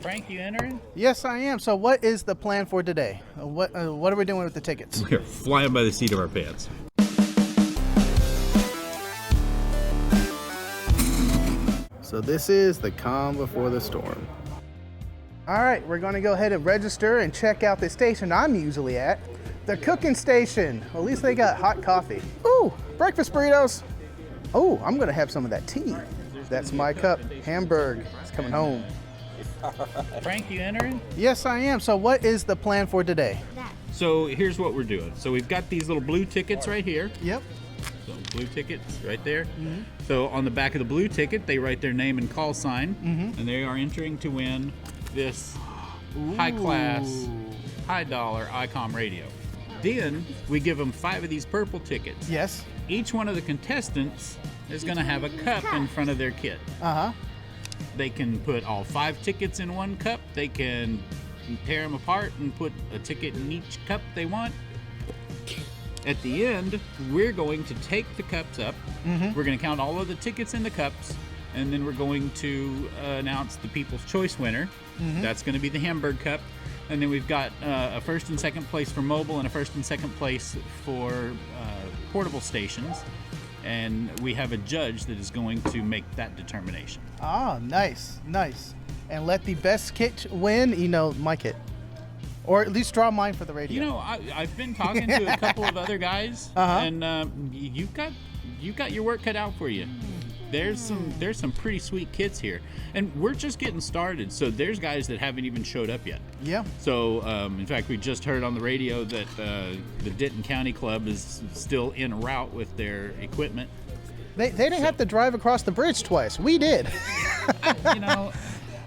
Frank, you entering? Yes, I am. So what is the plan for today? What are we doing with the tickets? We're flying by the seat of our pants. So this is the calm before the storm. All right, we're going to go ahead and register and check out the station I'm usually at. The cooking station. Well, at least they got hot coffee. Ooh, breakfast burritos. Oh, I'm going to have some of that tea. That's my cup. Hamburg. It's coming home. Frank, you entering? Yes, I am. So what is the plan for today? So here's what we're doing. So we've got these little blue tickets right here. Yep. So blue tickets right there. Mm-hmm. So on the back of the blue ticket, they write their name and call sign, and they are entering to win this high-class, high-dollar ICOM radio. Then we give them 5 of these purple tickets. Yes. Each one of the contestants is going to have a cup in front of their kit. Uh-huh. They can put all 5 tickets in one cup. They can tear them apart and put a ticket in each cup they want. At the end, we're going to take the cups up. Mm-hmm. We're going to count all of the tickets in the cups, and then we're going to announce the People's Choice winner. Mm-hmm. That's going to be the Hamburg Cup. And then we've got a first and second place for mobile and a first and second place for portable stations. And we have a judge that is going to make that determination. Ah, nice, nice. And let the best kit win, my kit. Or at least draw mine for the radio. I've been talking to a couple of other guys, and you've got your work cut out for you. There's some pretty sweet kits here, and we're just getting started. So there's guys that haven't even showed up yet. Yeah. So in fact, we just heard on the radio that the Denton County Club is still en route with their equipment. They didn't have to drive across the bridge twice. We did.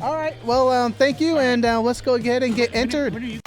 All right. Well, thank you, and let's go ahead and get entered.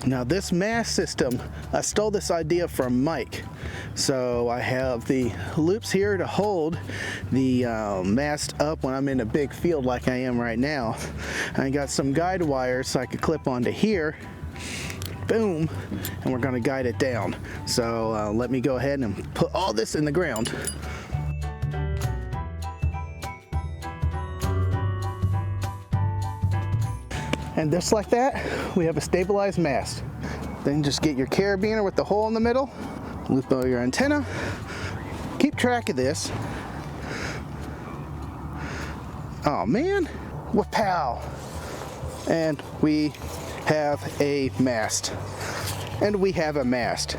Now this mast system, I stole this idea from Mike. So I have the loops here to hold the mast up when I'm in a big field like I am right now. I got some guide wires so I could clip onto here. Boom, and we're gonna guide it down. So let me go ahead and put all this in the ground. And just like that, we have a stabilized mast. Then just get your carabiner with the hole in the middle, loop over your antenna, keep track of this. Oh man, wapow! And we have a mast. And we have a mast.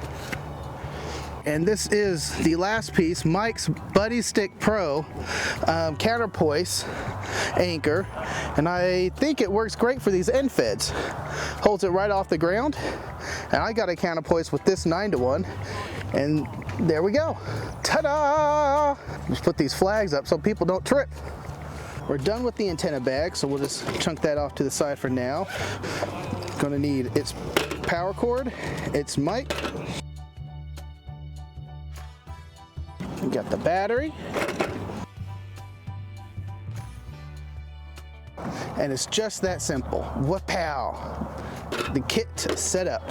And this is the last piece, Mike's Buddy Stick Pro counterpoise anchor, and I think it works great for these end feds. Holds it right off the ground, and I got a counterpoise with this 9-to-1, and there we go. Ta-da! Just put these flags up so people don't trip. We're done with the antenna bag, so we'll just chunk that off to the side for now. Gonna need its power cord, its mic. We got the battery. And it's just that simple. Wapow! The kit set up.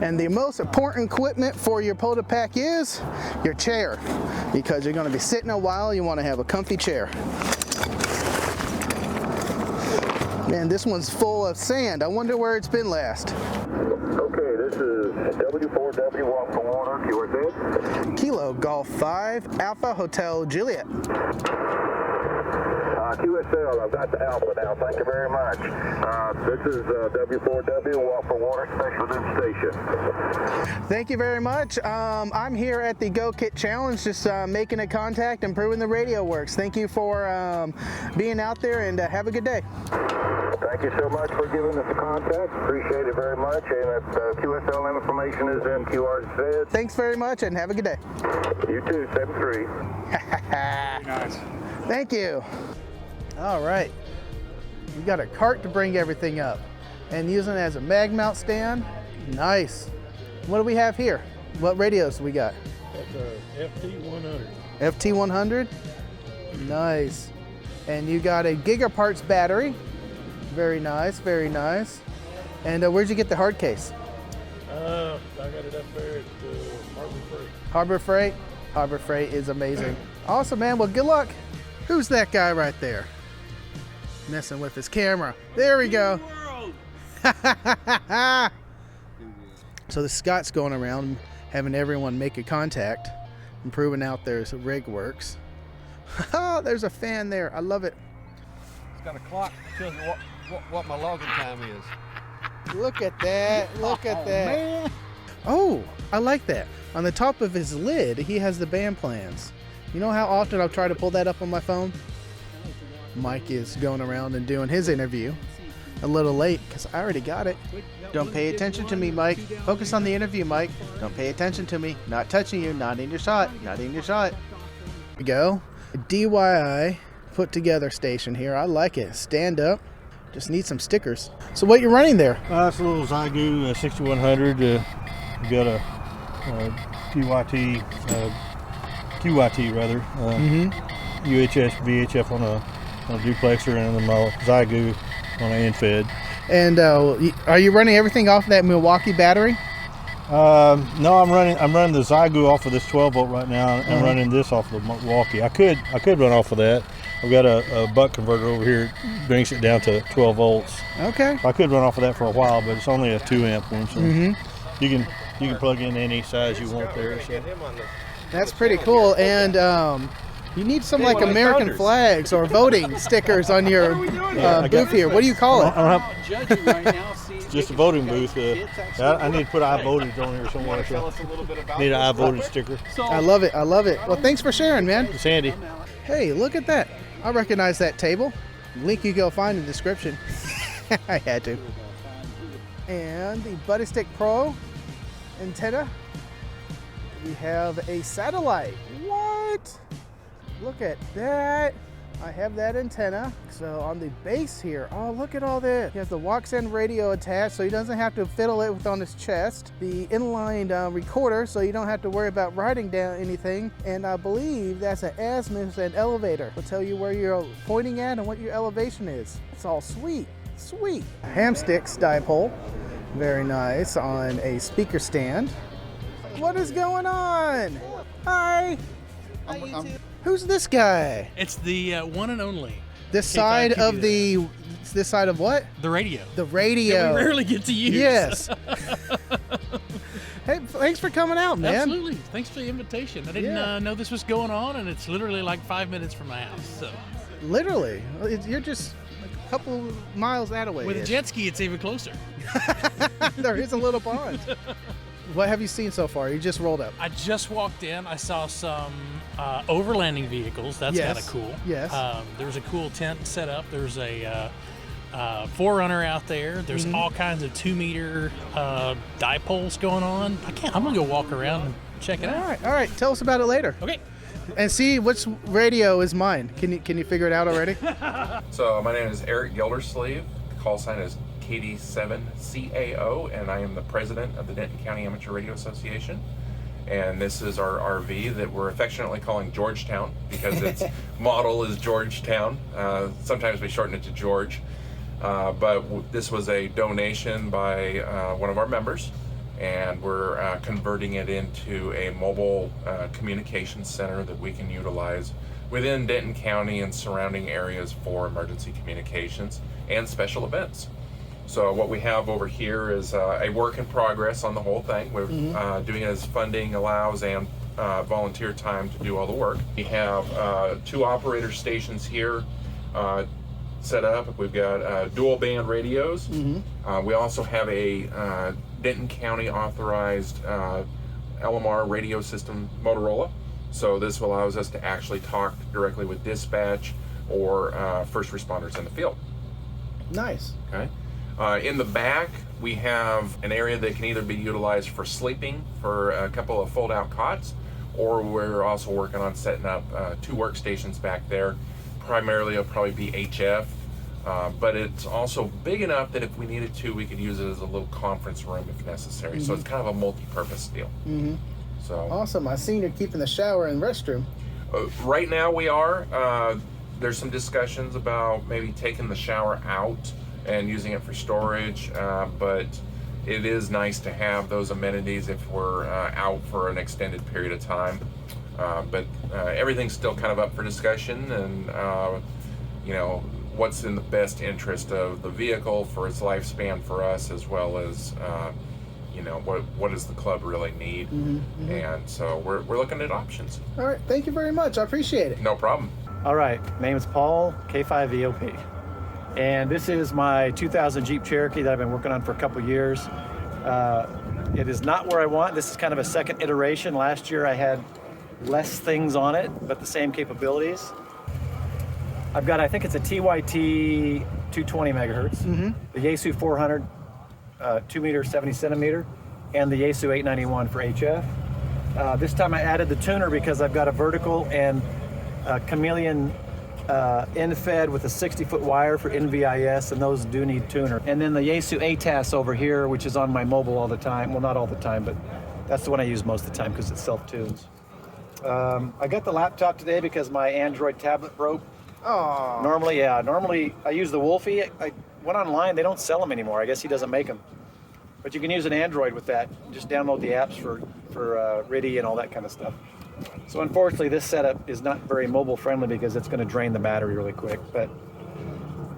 And the most important equipment for your Pota Pack is your chair, because you're going to be sitting a while. You want to have a comfy chair. Man, this one's full of sand. I wonder where it's been last. Okay, this is W4W Walk for Water, QRZ. Kilo Golf 5 Alpha Hotel Juliet. QSL, I've got the Alpha now, thank you very much. This is W4W Walk for Water Special Station. Thank you very much. I'm here at the Go Kit Challenge, just making a contact and proving the radio works. Thank you for being out there, and have a good day. Thank you so much for giving us a contact. Appreciate it very much. And that QSL information is in QRZ. Thanks very much and have a good day. You too, 7-3. Nice. Thank you. All right. We got a cart to bring everything up and using it as a mag mount stand. Nice. What do we have here? What radios do we got? That's a FT100. FT100. Nice. And you got a gigaparts battery. Very nice, very nice. And where'd you get the hard case? I got it up there at Harbor Freight. Harbor Freight. Harbor Freight is amazing. Awesome, man. Well, good luck. Who's that guy right there? Messing with his camera. There we go. So the Scott's going around having everyone make a contact and proving out their rig works. There's a fan there. I love it. It's got a clock that tells me what my logging time is. Look at that. Look at that. Man. Oh, I like that. On the top of his lid, he has the band plans. You know how often I'll try to pull that up on my phone? Mike is going around and doing his interview. A little late because I already got it. Don't pay attention to me, Mike. Focus on the interview, Mike. Don't pay attention to me. Not touching you. Not in your shot. Not in your shot. Here we go. A DIY put together station here. I like it. Stand up. Just need some stickers. So what you running there? It's a little Zygu 6100. We got a QYT rather. UHS VHF on a duplexer and then my Zygu on an end-fed. And are you running everything off of that Milwaukee battery? No, I'm running the Zygu off of this 12 volt right now. I'm running this off of the Milwaukee. I could run off of that. I've got a buck converter over here, brings it down to 12 volts. Okay. I could run off of that for a while, but it's only a 2 amp one, so you can plug in any size you want there. So. That's pretty cool. And you need some like American flags or voting stickers on your booth here. What do you call it? Just a voting booth. I need to put I voted on here somewhere. So need an I voted sticker. I love it. I love it. Well, thanks for sharing, man. It's handy. Hey, look at that. I recognize that table. Link you go find in the description. I had to. And the Buddy Stick Pro antenna. We have a satellite. What? Look at that. I have that antenna. So on the base here, oh, look at all this. He has the Woxen radio attached, so he doesn't have to fiddle it with on his chest. The inline recorder, so you don't have to worry about writing down anything. And I believe that's an azimuth and elevator. It'll tell you where you're pointing at and what your elevation is. It's all sweet, sweet. Hamsticks dipole, very nice on a speaker stand. What is going on? Hi. Who's this guy? It's the one and only. This side of the. This side of what? The radio. The radio. That we rarely get to use. Yes. Hey, thanks for coming out, man. Absolutely. Thanks for the invitation. I didn't know this was going on, and it's literally like 5 minutes from my house. So. Literally, you're just a couple miles that away. With a jet ski, it's even closer. There is a little pond. What have you seen so far? You just rolled up. I just walked in. I saw some overlanding vehicles. That's kind of cool. Yes. There was a cool tent set up. There's a Forerunner out there. There's all kinds of 2-meter dipoles going on. I'm gonna go walk around and check it out. All right. Tell us about it later. Okay. And see which radio is mine. Can you figure it out already? So my name is Eric Gildersleeve. The call sign is KD7CAO, and I am the president of the Denton County Amateur Radio Association. And this is our RV that we're affectionately calling Georgetown because its model is Georgetown. Sometimes we shorten it to George. But this was a donation by one of our members, and we're converting it into a mobile communications center that we can utilize within Denton County and surrounding areas for emergency communications and special events. So what we have over here is a work in progress on the whole thing. We're doing it as funding allows and volunteer time to do all the work. We have 2 operator stations here set up. We've got dual band radios. We also have a Denton County authorized LMR radio system Motorola. So this allows us to actually talk directly with dispatch or first responders in the field. Nice. Okay. In the back, we have an area that can either be utilized for sleeping for a couple of fold-out cots, or we're also working on setting up 2 workstations back there. Primarily, it'll probably be HF, but it's also big enough that if we needed to, we could use it as a little conference room if necessary. So it's kind of a multi-purpose deal. So Awesome. I seen you're keeping the shower and restroom. right now we are. There's some discussions about maybe taking the shower out and using it for storage, but it is nice to have those amenities if we're out for an extended period of time. But everything's still kind of up for discussion, and you know, what's in the best interest of the vehicle for its lifespan for us, as well as you know, what does the club really need. And so we're looking at options. All right. Thank you very much. I appreciate it. No problem. All right, name is Paul, K5VOP. And this is my 2000 Jeep Cherokee that I've been working on for a couple years. It is not where I want. This is kind of a second iteration. Last year I had less things on it, but the same capabilities. I've got, I think it's a TYT 220 megahertz, the Yaesu 400, 2 meter, 70 centimeter, and the Yaesu 891 for HF. This time I added the tuner because I've got a vertical and a chameleon end fed with a 60-foot wire for NVIS, and those do need tuner. And then the Yaesu ATAS over here, which is on my mobile all the time. Well, not all the time, but that's the one I use most of the time because it self-tunes. I got the laptop today because my Android tablet broke. Oh. Normally I use the Wolfie. I went online, they don't sell them anymore. I guess he doesn't make them. But you can use an Android with that. Just download the apps for RIDI and all that kind of stuff. So unfortunately, this setup is not very mobile friendly because it's going to drain the battery really quick. But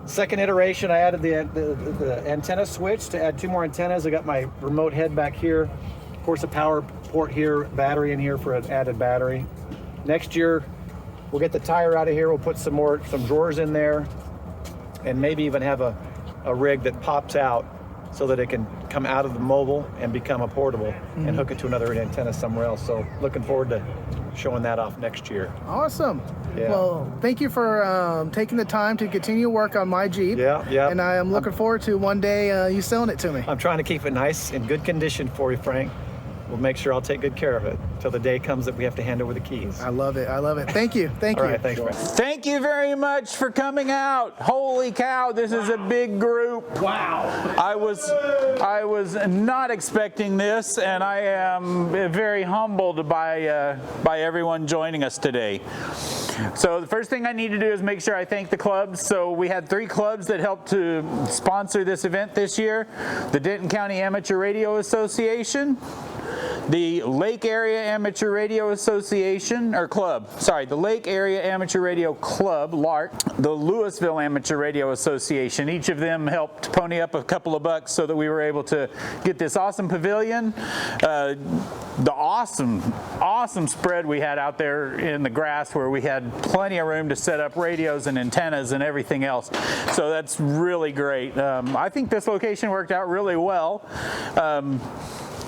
second iteration, I added the antenna switch to add 2 more antennas. I got my remote head back here. Of course, a power port here, battery in here for an added battery. Next year, we'll get the tire out of here. We'll put some drawers in there, and maybe even have a rig that pops out so that it can come out of the mobile and become a portable and hook it to another antenna somewhere else. So looking forward to showing that off next year. Awesome. Yeah. Well, thank you for taking the time to continue work on my Jeep. Yeah. And I am looking forward to one day you selling it to me. I'm trying to keep it nice, in good condition for you, Frank. We'll make sure I'll take good care of it till the day comes that we have to hand over the keys. I love it. I love it. Thank you. Thank All you. right, thanks, Frank. Thank you very much for coming out. Holy cow, this is a big group. Wow. I was not expecting this, and I am very humbled by everyone joining us today. So the first thing I need to do is make sure I thank the clubs. So we had 3 clubs that helped to sponsor this event this year: the Denton County Amateur Radio Association, the Lake Area Amateur Radio Association, or Club, sorry, the Lake Area Amateur Radio Club, LARC, the Lewisville Amateur Radio Association. Each of them helped pony up a couple of bucks so that we were able to get this awesome pavilion, the awesome spread we had out there in the grass where we had plenty of room to set up radios and antennas and everything else. So that's really great. I think this location worked out really well.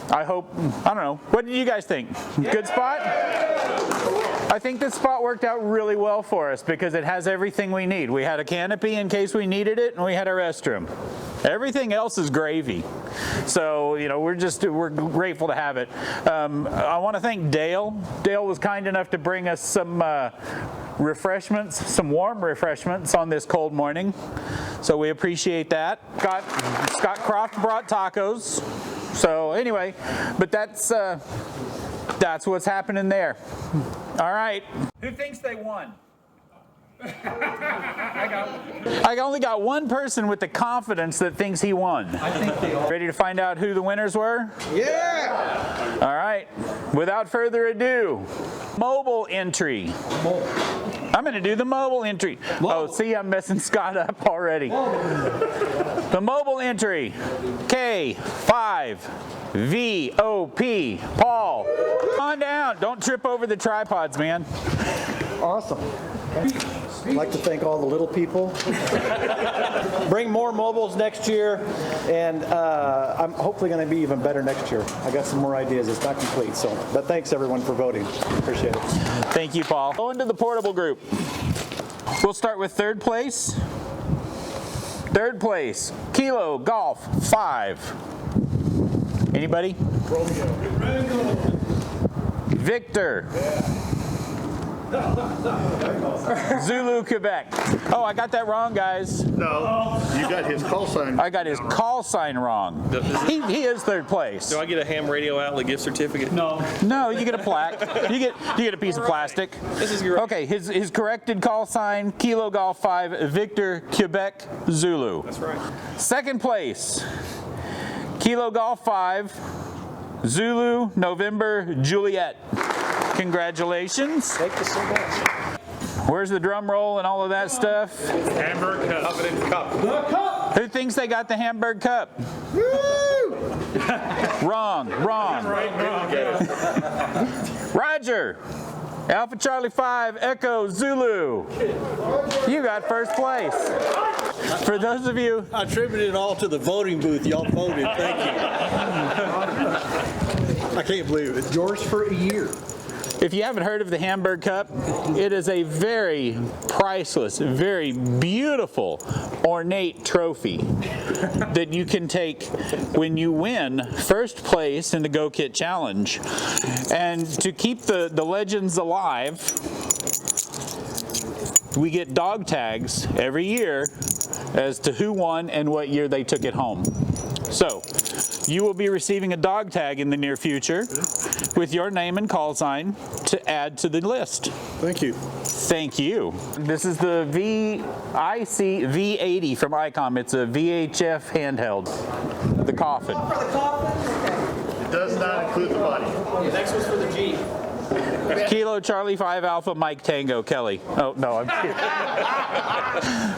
I don't know. What did you guys think? Good spot? I think this spot worked out really well for us because it has everything we need. We had a canopy in case we needed it, and we had a restroom. Everything else is gravy. So, you know, we're grateful to have it. I want to thank Dale. Dale was kind enough to bring us some refreshments, some warm refreshments on this cold morning. So we appreciate that. Scott Croft brought tacos. So anyway, but that's what's happening there. All right. Who thinks they won? I only got one person with the confidence that thinks he won. I think they all. Ready to find out who the winners were? Yeah. All right. Without further ado, mobile entry. I'm going to do the mobile entry. Oh, see, I'm messing Scott up already. The mobile entry, K5VOP. Paul, come on down. Don't trip over the tripods, man. Awesome. I'd like to thank all the little people. Bring more mobiles next year, and I'm hopefully going to be even better next year. I got some more ideas. It's not complete, but thanks everyone for voting. Appreciate it. Thank you, Paul. Go into the portable group. We'll start with third place. Third place, Kilo Golf 5. Anybody? Victor. Zulu, Quebec. Oh, I got that wrong, guys. No, you got his call sign. I got his call sign wrong. He is third place. Do I get a ham radio outlet gift certificate? No. No, you get a plaque. You get a piece of plastic. This is great. Okay, his corrected call sign, Kilo Golf 5, Victor, Quebec, Zulu. That's right. Second place, Kilo Golf 5, Zulu, November, Juliet. Congratulations. Thank you so much. Where's the drum roll and all of that stuff? Hamburg Cup. Who thinks they got the Hamburg Cup? Wrong. Roger. Alpha Charlie 5, Echo Zulu. You got first place. For those of you, I attribute it all to the voting booth. Y'all voted. Thank you. I can't believe it. Yours for a year. if you haven't heard of the Hamburg Cup, it is a very priceless, very beautiful, ornate trophy that you can take when you win first place in the Go Kit Challenge. And to keep the legends alive, we get dog tags every year as to who won and what year they took it home. So, you will be receiving a dog tag in the near future with your name and call sign to add to the list. Thank you. Thank you. This is the VIC V80 from ICOM. It's a VHF handheld. The coffin. It does not include the body. The next one's for the Jeep. Kilo Charlie 5 Alpha Mike Tango Kelly. Oh no, I'm kidding.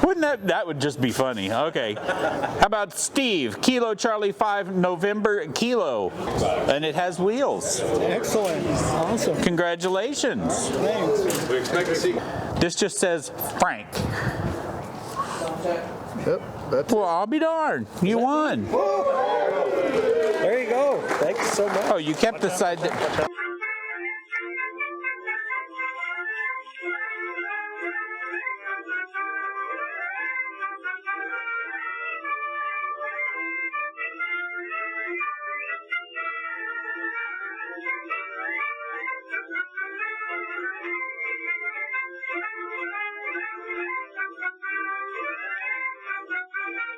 Wouldn't that would just be funny? Okay. How about Steve? Kilo Charlie 5 November Kilo, and it has wheels. Excellent. Awesome. Congratulations. Thanks. We expect to see. This just says Frank. Yep, that's Well, I'll be darned. You won. There you go. Thanks so much. Oh, you kept the side that.